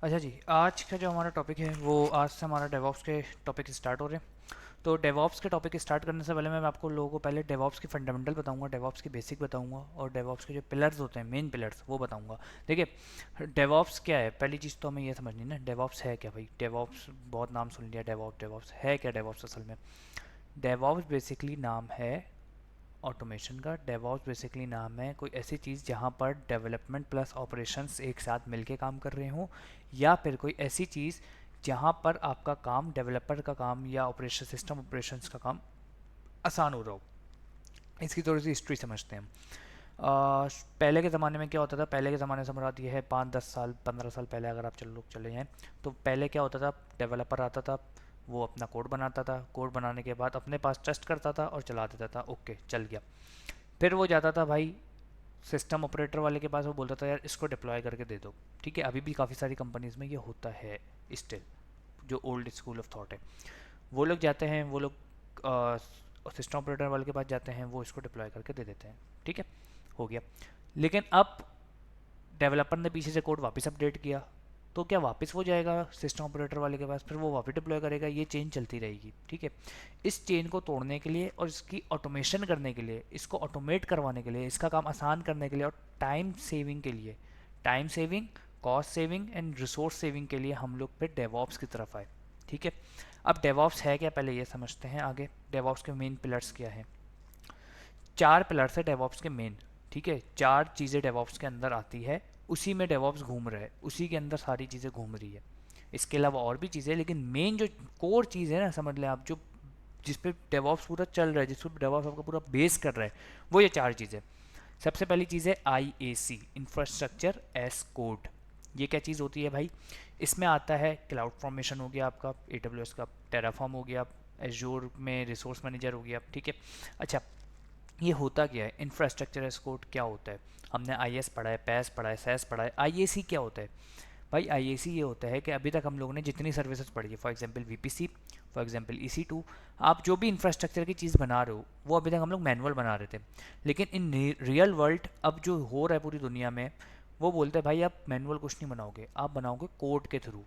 अच्छा जी, आज का जो हमारा टॉपिक है वो आज से हमारा डेवॉप्स के टॉपिक स्टार्ट हो रहे हैं। तो डेवॉप्स के टॉपिक स्टार्ट करने से पहले मैं आपको लोगों को पहले डेवॉप्स की फंडामेंटल बताऊंगा, डेवॉप्स की बेसिक बताऊंगा और डेवॉप्स के जो पिलर्स होते हैं, मेन पिलर्स, वो बताऊंगा। देखिए, डेवॉप्स क्या है, पहली चीज़ तो हमें ये समझनी है ना, डेवॉप्स है क्या भाई। डेवॉप्स बहुत नाम सुन लिया, डेवॉप्स डेवॉप्स है क्या। डेवॉप्स असल में, डेवॉप्स बेसिकली नाम है ऑटोमेशन का। डेवॉप्स बेसिकली नाम है कोई ऐसी चीज़ जहाँ पर डेवलपमेंट प्लस ऑपरेशंस एक साथ मिलके काम कर रहे हों, या फिर कोई ऐसी चीज़ जहाँ पर आपका काम, डेवलपर का काम या ऑपरेशन सिस्टम ऑपरेशंस का काम आसान हो रहा हो। इसकी थोड़ी सी हिस्ट्री समझते हैं हम। पहले के ज़माने में क्या होता था, पहले के ज़माने से मुराद ये है 5-10 साल 15 साल पहले अगर आप चले जाएँ, तो पहले क्या होता था, डेवलपर आता था, वो अपना कोड बनाता था, कोड बनाने के बाद अपने पास टेस्ट करता था और चला देता था, ओके चल गया। फिर वो जाता था भाई सिस्टम ऑपरेटर वाले के पास, वो बोलता था यार इसको डिप्लॉय करके दे दो। ठीक है, अभी भी काफ़ी सारी कंपनीज में ये होता है स्टिल, जो ओल्ड स्कूल ऑफ थॉट है। वो लोग जाते हैं, वो लोग सिस्टम ऑपरेटर वाले के पास जाते हैं, वो इसको डिप्लॉय करके दे देते हैं। ठीक है, हो गया। लेकिन अब डेवलपर ने पीछे से कोड वापस अपडेट किया, तो क्या वापस वो जाएगा सिस्टम ऑपरेटर वाले के पास, फिर वो वापस डिप्लॉय करेगा, ये चेन चलती रहेगी। ठीक है, इस चेन को तोड़ने के लिए और इसकी ऑटोमेशन करने के लिए, इसको ऑटोमेट करवाने के लिए, इसका काम आसान करने के लिए और टाइम सेविंग के लिए, time saving, cost saving and resource saving के लिए हम लोग फिर डेवॉप्स की तरफ आए। ठीक है, अब डेवॉप्स है क्या पहले ये समझते हैं आगे। डेवॉप्स के मेन पिलर्स क्या हैं। 4 पिलर्स है डेवॉप्स के मेन। ठीक है, 4 चीज़ें डेवॉप्स के अंदर आती है, उसी में डेवॉप्स घूम रहा है, उसी के अंदर सारी चीज़ें घूम रही है। इसके अलावा और भी चीज़ें, लेकिन मेन जो कोर चीज़ है ना, समझ लें आप, जो जिस पे डेवॉप्स पूरा चल रहा है, जिस पे डेवॉप्स आपका पूरा बेस कर रहा है, वो ये 4 चीज़ें। सबसे पहली चीज़ है IAC, इंफ्रास्ट्रक्चर एज कोड। ये क्या चीज़ होती है भाई। इसमें आता है क्लाउड फॉर्मेशन हो गया आपका, AWS का टेराफॉर्म हो गया, एज्योर में रिसोर्स मैनेजर हो गया। ठीक है, अच्छा, ये होता क्या है, इंफ्रास्ट्रक्चर एज कोड क्या होता है। हमने IS पढ़ा है, पैस पढ़ा है, सैस पढ़ा है। IAC क्या होता है भाई। IAC ये होता है कि अभी तक हम लोगों ने जितनी सर्विसेज पढ़ी है, for example VPC, for example EC2, आप जो भी इंफ्रास्ट्रक्चर की चीज़ बना रहे हो, वो अभी तक हम लोग मैनुअल बना रहे थे। लेकिन इन रियल वर्ल्ड अब जो हो रहा है पूरी दुनिया में, वो बोलते हैं भाई आप मैनुअल कुछ नहीं बनाओगे, आप बनाओगे कोड के थ्रू।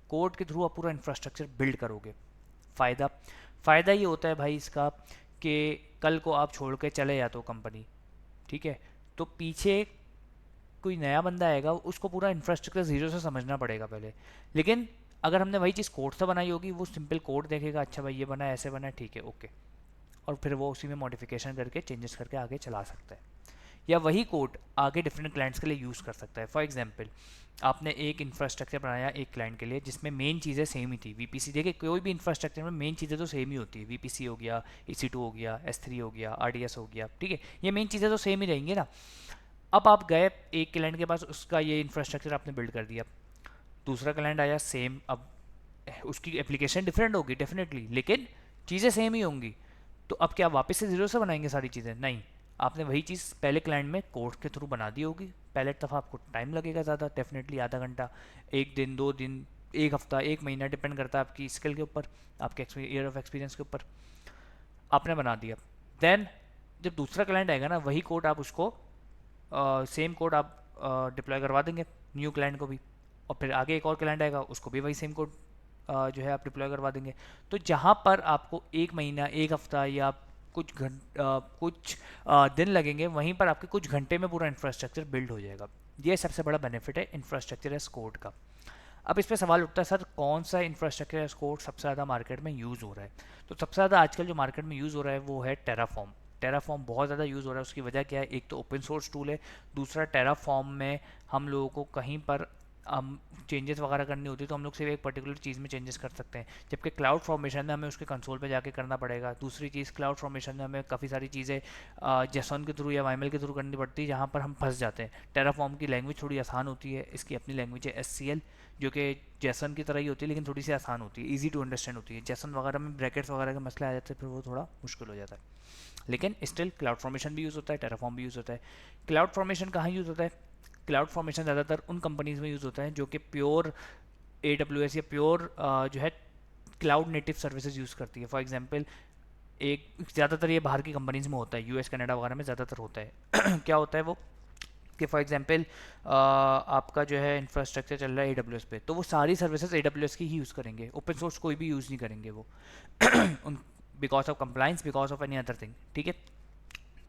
कोड के थ्रू आप पूरा इंफ्रास्ट्रक्चर बिल्ड करोगे। फ़ायदा, फ़ायदा ये होता है भाई इसका कि कल को आप छोड़ के चले जाते हो कंपनी, ठीक है, तो पीछे कोई नया बंदा आएगा, उसको पूरा इंफ्रास्ट्रक्चर ज़ीरो से समझना पड़ेगा पहले। लेकिन अगर हमने वही चीज़ कोड से बनाई होगी, वो सिंपल कोड देखेगा, अच्छा भाई ये बना है, ऐसे बना है, ठीक है, ओके, और फिर वो उसी में मॉडिफिकेशन करके चेंजेस करके आगे चला सकता है, या वही कोड आगे डिफरेंट क्लाइंट्स के लिए यूज़ कर सकता है। फॉर एग्जांपल, आपने एक इंफ्रास्ट्रक्चर बनाया एक क्लाइंट के लिए जिसमें मेन चीज़ें सेम ही थी। VPC, देखिए कोई भी इंफ्रास्ट्रक्चर में मेन चीज़ें तो सेम ही होती है। VPC हो गया, EC2 हो गया, S3 हो गया, RDS हो गया, ठीक है, ये मेन चीज़ें तो सेम ही रहेंगी ना। अब आप गए एक क्लाइंट के पास, उसका ये इंफ्रास्ट्रक्चर आपने बिल्ड कर दिया। दूसरा क्लाइंट आया सेम, अब उसकी एप्लीकेशन डिफरेंट होगी डेफिनेटली, लेकिन चीज़ें सेम ही होंगी। तो अब क्या वापस से ज़ीरो से बनाएंगे सारी चीज़ें, नहीं। आपने वही चीज़ पहले क्लाइंट में कोड के थ्रू बना दी होगी। पहले दफ़ा आपको टाइम लगेगा ज़्यादा, डेफिनेटली आधा घंटा, 1 दिन 2 दिन, एक हफ्ता, एक महीना, डिपेंड करता है आपकी स्किल के ऊपर, आपके ईयर ऑफ एक्सपीरियंस के ऊपर। आपने बना दिया। देन जब दूसरा क्लाइंट आएगा ना, वही कोड आप उसको, सेम कोड आप डिप्लॉय करवा देंगे न्यू क्लाइंट को भी, और फिर आगे एक और क्लाइंट आएगा, उसको भी वही सेम कोड जो है आप डिप्लॉय करवा देंगे। तो जहाँ पर आपको एक महीना, एक हफ्ता या कुछ दिन लगेंगे, वहीं पर आपके कुछ घंटे में पूरा इंफ्रास्ट्रक्चर बिल्ड हो जाएगा। ये सबसे बड़ा बेनिफिट है इंफ्रास्ट्रक्चर एज कोड का। अब इस पे सवाल उठता है, सर कौन सा इंफ्रास्ट्रक्चर एज कोड सबसे ज़्यादा मार्केट में यूज़ हो रहा है। तो सबसे ज़्यादा आजकल जो मार्केट में यूज़ हो रहा है वो है टेराफॉर्म। टेराफॉर्म बहुत ज़्यादा यूज़ हो रहा है। उसकी वजह क्या है, एक तो ओपन सोर्स टूल है, दूसरा टेराफॉर्म में हम लोगों को कहीं पर हम चेंजेस वगैरह करनी होती है तो हम लोग सिर्फ एक पर्टिकुलर चीज़ में चेंजेस कर सकते हैं, जबकि क्लाउड फॉर्मेशन में हमें उसके कंसोल पे जाके करना पड़ेगा। दूसरी चीज़, क्लाउड फॉर्मेशन में हमें काफ़ी सारी चीज़ें जेसॉन के थ्रू या वाईमेल के थ्रू करनी पड़ती है, जहाँ पर हम फंस जाते हैं। टेराफॉर्म की लैंग्वेज थोड़ी आसान होती है, इसकी अपनी लैंग्वेज है SCL, जो कि जेसन की तरह ही होती है, लेकिन थोड़ी सी आसान होती है, इजी टू अंडरस्टैंड होती है। जेसन वगैरह में ब्रैकेट्स वगैरह के मसले आ जाते हैं, फिर वो थोड़ा मुश्किल हो जाता है। लेकिन स्टिल क्लाउड फॉर्मेशन भी यूज़ होता है, टेराफॉर्म भी यूज़ होता है। क्लाउड फॉर्मेशन कहाँ यूज़ होता है, क्लाउड फॉर्मेशन ज़्यादातर उन कंपनीज में यूज़ होता है जो कि प्योर AWS या प्योर जो है क्लाउड नेटिव सर्विसेज यूज़ करती है। फॉर एग्जांपल, एक ज़्यादातर ये बाहर की कंपनीज में होता है, US कनाडा वगैरह में ज़्यादातर होता है क्या होता है वो, कि फॉर एग्जांपल आपका जो है इंफ्रास्ट्रक्चर चल रहा है AWS पे, तो वो सारी सर्विसेज AWS की ही यूज़ करेंगे, ओपन सोर्स कोई भी यूज़ नहीं करेंगे वो because of compliance, because of any other thing, ठीक है।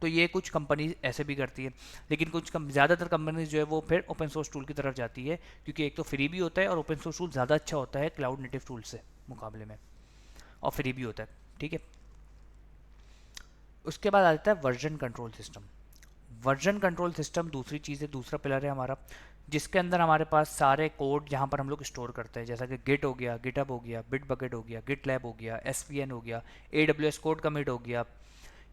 तो ये कुछ कंपनी ऐसे भी करती है, लेकिन ज़्यादातर कंपनीज जो है वो फिर ओपन सोर्स टूल की तरफ जाती है, क्योंकि एक तो फ्री भी होता है और ओपन सोर्स टूल ज़्यादा अच्छा होता है क्लाउड नेटिव टूल से मुकाबले में, और फ्री भी होता है, ठीक है। उसके बाद आ जाता है version control system. Version control system दूसरी चीज़ है, दूसरा पिलर है हमारा, जिसके अंदर हमारे पास सारे कोड जहाँ पर हम लोग स्टोर करते हैं, जैसा कि गिट हो गया, गिटहब हो गया, बिटबकेट हो गया, गिटलैब हो गया, SVN हो गया, AWS कोड कमिट हो गया,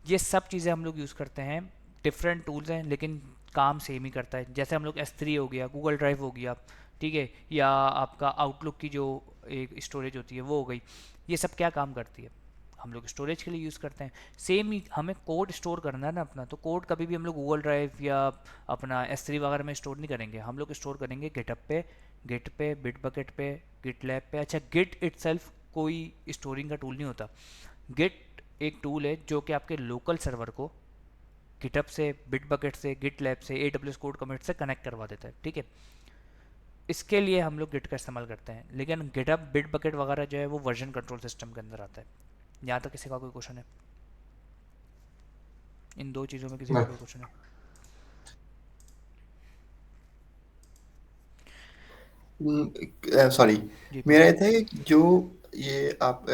ये सब चीज़ें हम लोग यूज़ करते हैं। डिफरेंट टूल्स हैं लेकिन काम सेम ही करता है। जैसे हम लोग S3 हो गया, गूगल ड्राइव हो गया, ठीक है, या आपका आउटलुक की जो एक स्टोरेज होती है वो हो गई, ये सब क्या काम करती है, हम लोग स्टोरेज के लिए यूज़ करते हैं। सेम ही हमें कोड स्टोर करना है ना अपना, तो कोड कभी भी हम लोग गूगल ड्राइव या अपना S3 वगैरह में स्टोर नहीं करेंगे, हम लोग स्टोर करेंगे गिटहब पे, गिट पे, बिटबकेट पे, गिटलैब पे। अच्छा, गिट इटसेल्फ कोई स्टोरिंग का टूल नहीं होता। गिट एक टूल है जो कि आपके लोकल सर्वर को गिटहब से, बिटबकेट से, गिटलैब से, AWS कोड कमिट से कनेक्ट करवा देता है, ठीक है। इसके लिए हम लोग गिट का इस्तेमाल करते हैं, लेकिन गिटहब, बिटबकेट वगैरह जो है वो वर्जन कंट्रोल सिस्टम के अंदर आता है। यहाँ तक किसी का कोई क्वेश्चन है? इन दो चीज़ों में किसी का कोई क्वेश्चन है? सॉरी, जी मेरा ये पूछिए। था कि जो ये आप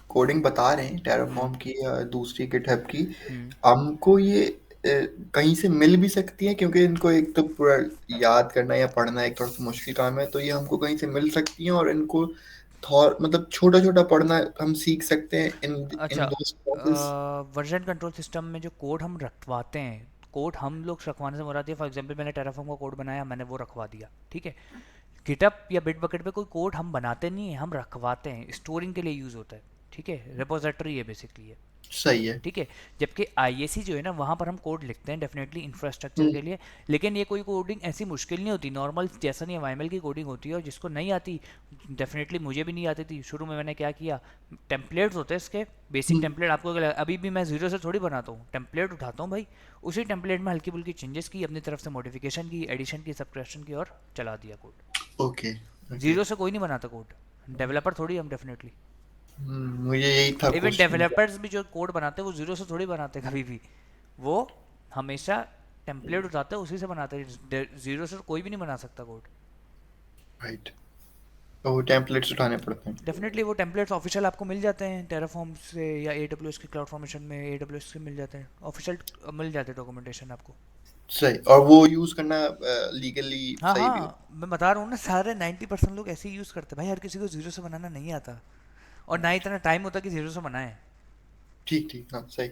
कोडिंग बता रहे हैं हम्म। टेराफॉर्म की या दूसरी गिटहब की, हम्म। हमको ये कहीं से मिल भी सकती है? क्योंकि इनको एक तो पूरा याद करना या पढ़ना एक थोड़ा सा मुश्किल काम है, तो ये हमको कहीं से मिल सकती हैं और इनको थोड़ा मतलब छोटा छोटा पढ़ना हम सीख सकते हैं इन अच्छा, इन दो प्रोसेस? वर्जन कंट्रोल सिस्टम में जो कोड हम रखवाते हैं, कोड हम लोग रखवाने से मुराद है, फॉर एग्जांपल मैंने टेराफॉर्म का कोड बनाया, मैंने वो रखवा दिया, ठीक है। गिटअप या बिटबकेट पे कोई कोड हम बनाते नहीं हैं, हम रखवाते हैं, स्टोरिंग के लिए यूज़ होता है, ठीक है, रिपोजिटरी है बेसिकली है, सही है। ठीक है। जबकि IAC जो है ना, वहाँ पर हम कोड लिखते हैं डेफिनेटली इंफ्रास्ट्रक्चर हम्म। के लिए, लेकिन ये कोई कोडिंग ऐसी मुश्किल नहीं होती, नॉर्मल जैसा नहीं YML की कोडिंग होती है। और जिसको नहीं आती, डेफिनेटली मुझे भी नहीं आती थी शुरू में, मैंने क्या किया, टेम्पलेट्स होते हैं इसके, बेसिक हम्म। टेम्पलेट। आपको अभी भी मैं जीरो से थोड़ी बनाता हूँ, टेम्पलेट उठाता हूँ भाई, उसी टेम्पलेट में हल्की फुल्की चेंजेस की, अपनी तरफ से मॉडिफिकेशन की, एडिशन की, सब्ट्रैक्शन की, और चला दिया कोड। ओके। ओके। जीरो से कोई नहीं बनाता कोड, डेवलपर थोड़ी हम डेफिनेटली। मुझे यही था इवन क्वेश्चन। डेवलपर्स भी जो कोड बनाते हैं वो जीरो से थोड़ी बनाते कभी भी, वो हमेशा टेम्पलेट उठाते हैं, उसी से बनाते हैं, जीरो से कोई भी नहीं बना सकता कोड। राइट। तो वो टेम्पलेट्स उठाने पड़ते हैं। डेफिनेटली वो टेम्पलेट्स ऑफिशियल आपको मिल जाते हैं टेराफॉर्म से, या AWS की क्लाउड फॉर्मेशन में AWS से मिल जाते हैं, ऑफिशियल मिल जाते हैं डॉक्यूमेंटेशन आपको। सही, और वो यूज करना लीगली हाँ सही भी हो? हाँ, मैं बता रहा हूँ ना, सारे 90% लोग ऐसे ही यूज़ करते हैं भाई, हर किसी को जीरो से बनाना नहीं आता, और ना राइट। इतना टाइम होता कि जीरो से बनाए। ठीक ठीक, हाँ सही।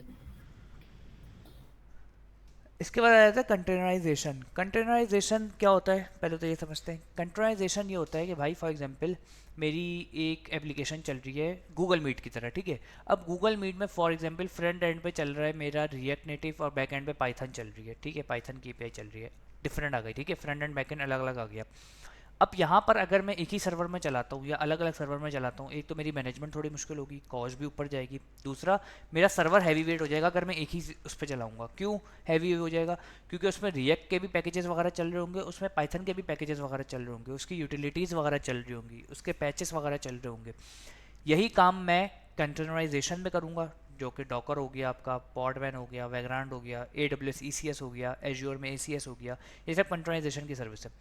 इसके बाद आ जाता है कंटेनराइजेशन। कंटेनराइजेशन क्या होता है, पहले तो ये समझते हैं। कंटेनराइजेशन ये होता है कि भाई फॉर एग्जांपल मेरी एक एप्लीकेशन चल रही है गूगल मीट की तरह, ठीक है। अब गूगल मीट में फॉर एग्जांपल फ्रंट एंड पे चल रहा है मेरा रिएक्ट नेटिव, और बैक एंड पे पाइथन चल रही है, ठीक है, पाइथन की API चल रही है, डिफरेंट आ गई, ठीक है, फ्रंट एंड बैक एंड अलग अलग आ गया। अब यहाँ पर अगर मैं एक ही सर्वर में चलाता हूँ या अलग अलग सर्वर में चलाता हूँ, एक तो मेरी मैनेजमेंट थोड़ी मुश्किल होगी, कॉस्ट भी ऊपर जाएगी, दूसरा मेरा सर्वर हैवी वेट हो जाएगा अगर मैं एक ही उस पर चलाऊंगा। क्यों हैवी हो जाएगा? क्योंकि उसमें रिएक्ट के भी पैकेजेस वगैरह चल रहे होंगे, उसमें पाइथन के भी पैकेजेस वगैरह चल रहे होंगे, उसकी यूटिलिटीज़ वगैरह चल रही होंगी, उसके पैचेस वगैरह चल रहे होंगे। यही काम मैं कंटेनराइजेशन में करूँगा, जो कि डॉकर हो गया आपका, पॉडमैन हो गया, वैग्रांड हो गया, AWS ECS हो गया, एज्योर में ACS हो गया, ये सब कंटेनराइजेशन की सर्विस है।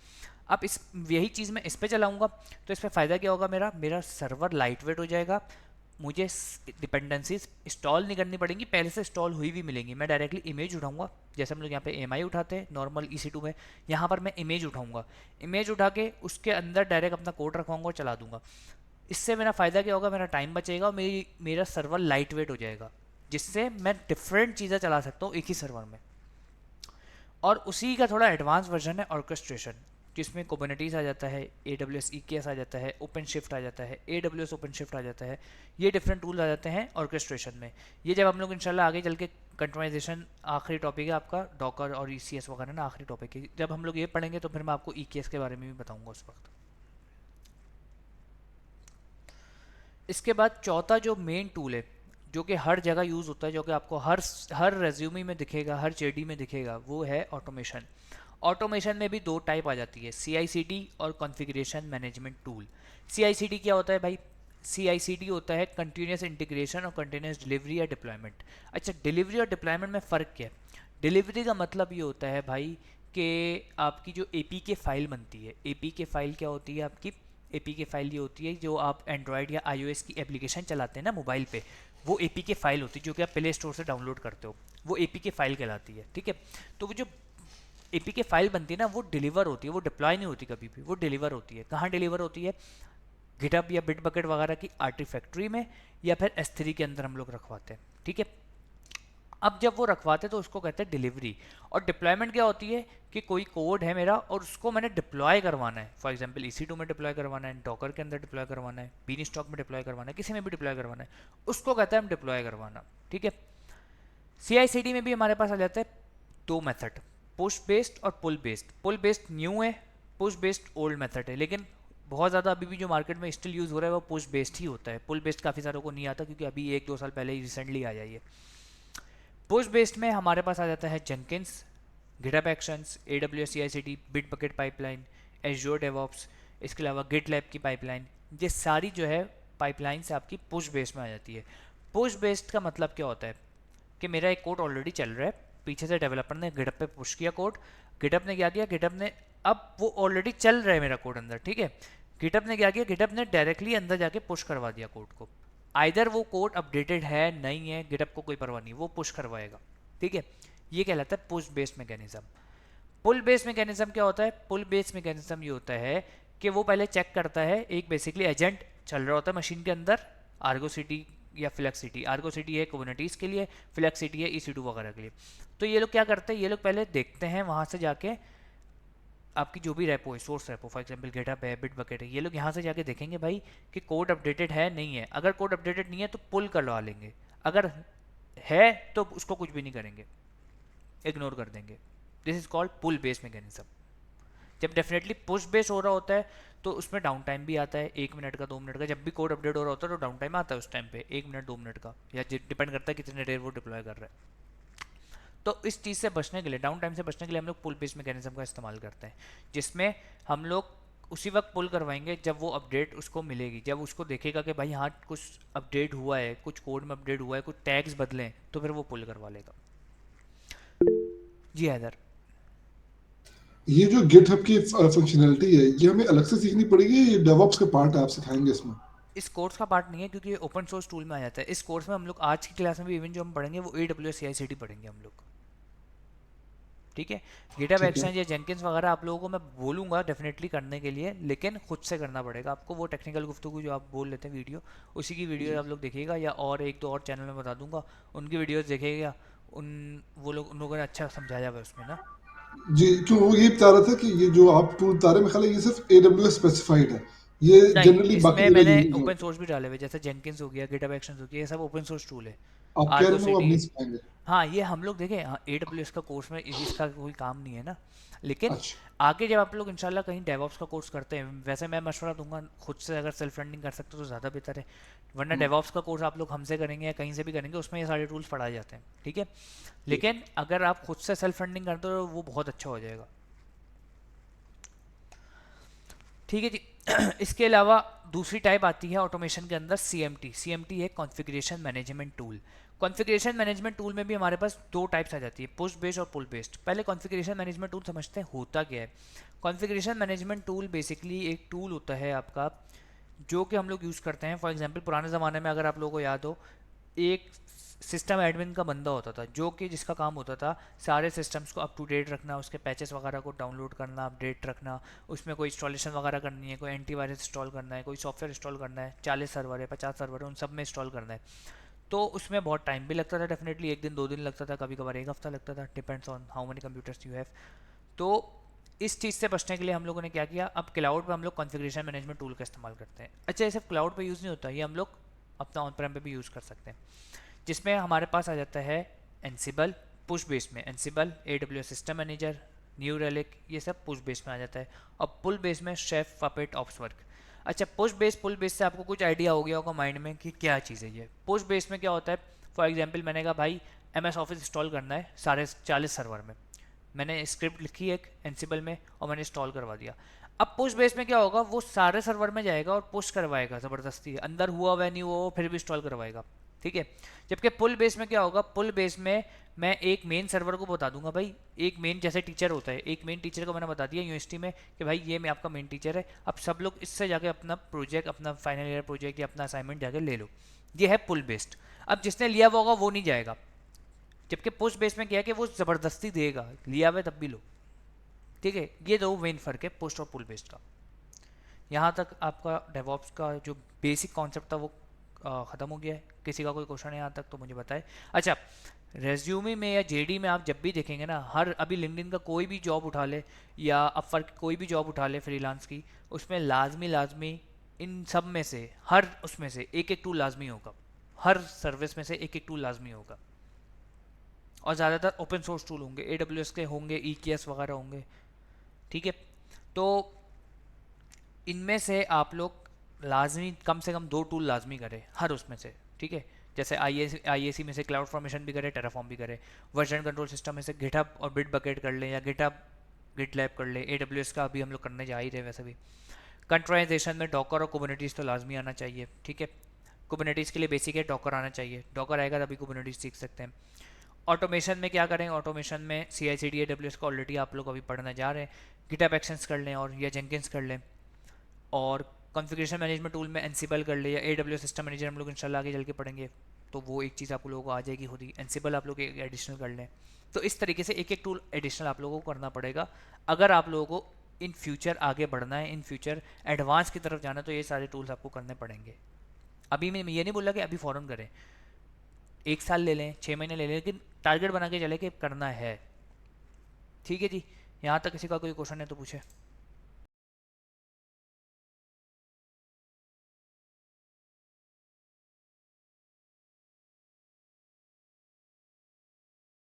अब इस यही चीज़ मैं इस पे चलाऊंगा, तो इस पे फ़ायदा क्या होगा, मेरा मेरा सर्वर लाइट वेट हो जाएगा, मुझे डिपेंडेंसीज इंस्टॉल नहीं करनी पड़ेंगी, पहले से इंस्टॉल हुई भी मिलेंगी। मैं डायरेक्टली इमेज उठाऊंगा, जैसे हम लोग यहाँ पे AMI उठाते हैं नॉर्मल EC2 में, यहाँ पर मैं इमेज उठाऊंगा, इमेज उठा के उसके अंदर डायरेक्ट अपना कोड रखवाऊंगा और चला दूंगा। इससे मेरा फ़ायदा क्या होगा, मेरा टाइम बचेगा और मेरा सर्वर लाइट वेट हो जाएगा, जिससे मैं डिफरेंट चीज़ें चला सकता हूँ एक ही सर्वर में। और उसी का थोड़ा एडवांस वर्जन है ऑर्केस्ट्रेशन, जिसमें कुबरनेटिस आ जाता है, AWS EKS आ जाता है, ओपन शिफ्ट आ जाता है, AWS ओपन शिफ्ट आ जाता है, ये डिफरेंट टूल आ जाते हैं ऑर्केस्ट्रेशन में। ये जब हम लोग इंशाल्लाह आगे चल के कंट्रोनाइजेशन, आखिरी टॉपिक है आपका डॉकर और ECS वगैरह ना, आखिरी टॉपिक है, जब हम लोग ये पढ़ेंगे तो फिर मैं आपको EKS के बारे में भी बताऊंगा उस वक्त। इसके बाद चौथा जो मेन टूल है, जो कि हर जगह यूज़ होता है, जो कि आपको हर हर रेज्यूमे में दिखेगा, हर JD में दिखेगा, वो है ऑटोमेशन। ऑटोमेशन में भी दो टाइप आ जाती है, CI/CD और कॉन्फ़िगरेशन मैनेजमेंट टूल। CI/CD क्या होता है भाई? CI/CD होता है कंटिन्यूस इंटीग्रेशन और कंटिन्यूस डिलीवरी या डिप्लॉयमेंट। अच्छा, डिलीवरी और डिप्लॉयमेंट में फ़र्क क्या है? डिलीवरी का मतलब ये होता है भाई कि आपकी जो APK फाइल बनती है, APK फाइल क्या होती है आपकी? APK फाइल ये होती है जो आप एंड्रॉयड या iOS की एप्लीकेशन चलाते हैं ना मोबाइल पे, वो APK फाइल होती है जो कि आप प्ले स्टोर से डाउनलोड करते हो, वो APK फाइल कहलाती है, ठीक है। तो वो जो APK फाइल बनती है ना, वो डिलीवर होती है, वो डिप्लॉय नहीं होती कभी भी, वो डिलीवर होती है। कहाँ डिलीवर होती है? गिटहब या बिटबकेट वगैरह की आर्टिफैक्ट्री में, या फिर S3 के अंदर हम लोग रखवाते हैं, ठीक है। अब जब वो रखवाते हैं तो उसको कहते हैं डिलीवरी। और डिप्लॉयमेंट क्या होती है कि कोई कोड है मेरा और उसको मैंने डिप्लॉय करवाना है, फॉर एग्जांपल EC2 में डिप्लॉय करवाना है, डॉकर के अंदर डिप्लॉय करवाना है, बीन स्टॉक में डिप्लॉय करवाना है, किसी में भी डिप्लॉय करवाना है, उसको कहते हैं हम डिप्लॉय करवाना, ठीक है। CI/CD में भी हमारे पास आ जाता है दो मेथड, पुश बेस्ड और पुल बेस्ड। पुल बेस्ड न्यू है, पुश बेस्ड ओल्ड मेथड है, लेकिन बहुत ज़्यादा अभी भी जो मार्केट में स्टिल यूज़ हो रहा है वो पुश बेस्ड ही होता है। पुल बेस्ड काफ़ी सारों को नहीं आता क्योंकि अभी 1-2 साल पहले ही रिसेंटली आ जाइए। पुश बेस्ड में हमारे पास आ जाता है Jenkins, GitHub actions, AWS CI/CD, Bitbucket pipeline, Azure DevOps, इसके अलावा गिटलैब की पाइपलाइन। ये सारी जो है पाइपलाइन से आपकी पुश बेस्ड में आ जाती है। पुश बेस्ड का मतलब क्या होता है कि मेरा एक कोड ऑलरेडी चल रहा है, पीछे से डेवलपर ने गिटहब पे पुश किया कोड, गिटहब ने क्या किया, गिटहब ने, अब वो ऑलरेडी चल रहा है मेरा कोड अंदर, ठीक है। गिटहब ने क्या किया, गिटहब ने डायरेक्टली अंदर जाके पुश करवा दिया कोड को। आइदर वो कोड अपडेटेड है नहीं है, गिटहब को कोई परवाह नहीं, वो पुश करवाएगा, ठीक है। ये कहलाता है पुश बेस्ड मैकेनिज्म। पुल बेस्ड मैकेनिज्म क्या होता है? पुल बेस्ड मैकेनिज्म ये होता है कि वो पहले चेक करता है, एक बेसिकली एजेंट चल रहा होता है मशीन के अंदर, आर्गो सिटी या फ्लेक्स सिटी। आर्गो सिटी है कुबरनेटिस के लिए, फ्लेक्स सिटी है EC2 वगैरह के लिए। तो ये लोग क्या करते हैं, ये लोग पहले देखते हैं वहाँ से जाके आपकी जो भी रेपो है, source repo, for example GitHub है, बिटबकेट है, ये लोग यहाँ से जाके देखेंगे भाई कि कोड अपडेटेड है नहीं है। अगर कोड अपडेटेड नहीं है तो पुल करवा लेंगे, अगर है तो उसको कुछ भी नहीं करेंगे, इग्नोर कर देंगे। This is called pull based mechanism. जब डेफिनेटली पुश बेस हो रहा होता है तो उसमें डाउन टाइम भी आता है, 1 मिनट का, 2 मिनट का। जब भी कोड अपडेट हो रहा होता है तो डाउन टाइम आता है उस टाइम पे, 1 मिनट 2 मिनट का, या डिपेंड करता है कितने देर वो डिप्लॉय कर रहा है। तो इस चीज़ से बचने के लिए, डाउन टाइम से बचने के लिए हम लोग पुल बेस्ड मैकेनिज्म का इस्तेमाल करते हैं, जिसमें हम लोग उसी वक्त पुल करवाएंगे जब वो अपडेट उसको मिलेगी, जब उसको देखेगा कि भाई हाँ कुछ अपडेट हुआ है, कुछ कोड में अपडेट हुआ है, कुछ टैग्स बदले हैं, तो फिर वो पुल करवा लेगा। जी हैदर। ये जो गिटहब की फंक्शनैलिटी है, ये हमें अलग से सीखनी पड़ेगी, ये डेवऑप्स का पार्ट है, आप सिखाएंगे इसमें? इस कोर्स का पार्ट नहीं है क्योंकि ये ओपन सोर्स टूल में आ जाता है। इस कोर्स में हम लोग आज की क्लास में भी इवन जो हम पढ़ेंगे वो AWS CI/CD पढ़ेंगे हम लोग, ठीक है। गिटहब ठीक है। एक्शन या जेंकिंस वगैरह आप लोगों को मैं बोलूँगा डेफिनेटली करने के लिए, लेकिन खुद से करना पड़ेगा आपको। वो टेक्निकल गुफ्तगू जो आप बोल लेते हैं वीडियो, उसी की वीडियो जी आप लोग देखिएगा, या और एक दो और चैनल में बता दूंगा उनकी वीडियोस देखिएगा। उन लोगों ने अच्छा समझाया हुआ है उसमें ना। जी, क्यों वो ये बता रहा था कि ये जो आप टूल बता रहे हैं, मेरे ख्याल है ये सिर्फ AWS स्पेसिफाइड है, ये नहीं, जनरली बाकी इसमें जगह मैंने यूज नहीं ओपन होता। सोर्स भी डाले हुए, जैसे जेंकिंस हो गया, गिटहब एक्शंस हो गया, ये सब ओपन सोर्स टूल है। आप कह आर्गो रहे हैं वो अब सिटी, नहीं सिखाएंगे? हाँ ये हम लोग देखें, हाँ AWS का कोर्स में इसका कोई काम नहीं है ना, लेकिन अच्छा। आगे जब आप लोग इंशाल्लाह कहीं डेवऑप्स का कोर्स करते हैं, वैसे मैं मशवरा दूंगा खुद से अगर सेल्फ रनिंग कर सकते हो तो ज़्यादा बेहतर है, वरना हम्म, डेवऑप्स का कोर्स आप लोग हमसे करेंगे या कहीं से भी करेंगे, उसमें ये सारे टूल्स पढ़ाए जाते हैं, ठीक है। जी। लेकिन अगर आप खुद से सेल्फ रनिंग करते हो तो वो बहुत अच्छा हो जाएगा, ठीक है जी। इसके अलावा दूसरी टाइप आती है ऑटोमेशन के अंदर CMT। CMT है configuration management tool. Configuration management tool में भी हमारे पास दो टाइप्स आ जाती है, पुश बेस्ड और पुल बेस्ड। पहले कॉन्फ़िगरेशन मैनेजमेंट टूल समझते हैं होता क्या है। कॉन्फ़िगरेशन मैनेजमेंट टूल बेसिकली एक टूल होता है आपका जो कि हम लोग यूज़ करते हैं। फॉर एग्जांपल पुराने ज़माने में अगर आप लोगों को याद हो, एक सिस्टम एडमिन का बंदा होता था जो कि जिसका काम होता था सारे सिस्टम्स को अप टू डेट रखना, उसके पैचेस वगैरह को डाउनलोड करना, अपडेट रखना, उसमें कोई इंस्टॉलेशन वगैरह करनी है, कोई एंटीवायरस इंस्टॉल करना है, कोई सॉफ्टवेयर इंस्टॉल करना है, 40 सर्वर है, 50 सर्वर है, उन सब में इंस्टॉल करना है। तो उसमें बहुत टाइम भी लगता था, डेफिनेटली 1 दिन 2 दिन लगता था, कभी कभार एक हफ्ता लगता था, depends on how many computers you have. तो इस चीज़ से बचने के लिए हम लोगों ने क्या किया, अब क्लाउड पे हम लोग कॉन्फ़िगरेशन मैनेजमेंट टूल का इस्तेमाल करते हैं। अच्छा, ये सिर्फ क्लाउड पे यूज़ नहीं होता, ये हम लोग अपना ऑन प्रेम पे भी यूज़ कर सकते हैं, जिसमें हमारे पास आ जाता है एनसिबल। पुश बेस में एनसिबल, AWS system manager, new relic, ये सब पुश बेस में आ जाता है। और पुल बेस में शेफ, पपेट, ऑप्सवर्क। अच्छा, पुल बेस से आपको कुछ आइडिया हो गया होगा माइंड में कि क्या चीज़ है ये। पुश बेस में क्या होता है, फॉर एग्जांपल मैंने कहा भाई MS ऑफिस इंस्टॉल करना है सारे 40 सर्वर में, मैंने स्क्रिप्ट लिखी एक एंसिबल में और मैंने इंस्टॉल करवा दिया। अब पुश बेस में क्या होगा, वो सारे सर्वर में जाएगा और पुश करवाएगा ज़बरदस्ती, अंदर हुआ वह नहीं हुआ वो फिर भी इंस्टॉल करवाएगा, ठीक है। जबकि पुल बेस में क्या होगा, पुल बेस में मैं एक मेन सर्वर को बता दूंगा भाई, एक मेन जैसे टीचर होता है, एक मेन टीचर को मैंने बता दिया यूनिवर्सिटी में कि भाई ये मैं आपका मेन टीचर है, अब सब लोग इससे जाके अपना प्रोजेक्ट, अपना फाइनल ईयर प्रोजेक्ट या अपना असाइनमेंट जाके ले लो। ये है पुल बेस्ड। अब जिसने लिया हुआ होगा वो नहीं जाएगा, जबकि पुश बेस में क्या है कि वो ज़बरदस्ती देगा, लिया हुआ है तब भी लो, ठीक है। ये दो मेन फ़र्क है पोस्ट और पुल बेस्ड का। यहाँ तक आपका डेवॉप्स का जो बेसिक कॉन्सेप्ट था वो ख़त्म हो गया है। किसी का कोई क्वेश्चन है यहाँ तक तो मुझे बताए। अच्छा, रेज्यूमे में या जेडी में आप जब भी देखेंगे ना, हर अभी लिंक्डइन का कोई भी जॉब उठा ले या अपवर्क की कोई भी जॉब उठा ले फ्रीलांस की, उसमें लाजमी लाजमी इन सब में से हर उसमें से एक एक टूल लाजमी होगा, हर सर्विस में से एक एक टूल लाजमी होगा, और ज़्यादातर ओपन सोर्स टूल होंगे, AWS के होंगे, EKS वगैरह होंगे, ठीक है। तो इनमें से आप लोग लाजमी कम से कम 2 टूल लाजमी करें हर उसमें से, ठीक है। जैसे IAC में से क्लाउड फॉर्मेशन भी करें, टेराफॉर्म भी करें। वर्जन कंट्रोल सिस्टम में से गिटहब और बिटबकेट कर लें, या गिटहब गिटलैब कर लें। AWS का अभी हम लोग करने जा ही रहे वैसे भी। कंट्रोलाइजेशन में डॉकर और कुबरनेटिस तो लाजमी आना चाहिए, ठीक है। कुबरनेटिस के लिए बेसिक है, डॉकर आना चाहिए, डॉकर आएगा तभी कुबरनेटिस सीख सकते हैं। ऑटोमेशन में क्या करें, ऑटोमेशन में CI/CD AWS का ऑलरेडी आप लोग अभी पढ़ने जा रहे हैं, गिटहब एक्शंस कर लें और या जेंकिंस कर लें। और कॉन्फ़िगरेशन मैनेजमेंट टूल में एनसिबल कर ले, या AWS सिस्टम मैनेजर हम लोग इंशाल्लाह आगे चल के पढ़ेंगे, तो वो एक चीज़ आप लोगों को आ जाएगी खुद ही, एनसिबल आप लोग एक एडिशनल कर लें। तो इस तरीके से एक एक टूल एडिशनल आप लोगों को करना पड़ेगा अगर आप लोगों को इन फ्यूचर आगे बढ़ना है, इन फ्यूचर एडवांस की तरफ जाना है, तो ये सारे टूल्स आपको करने पड़ेंगे। अभी मैं ये नहीं बोला कि अभी फ़ौरन करें, 1 साल ले लें, 6 महीने ले लें, लेकिन टारगेट बना के चले कि करना है, ठीक है जी। यहाँ तक किसी का कोई क्वेश्चन है तो पूछे।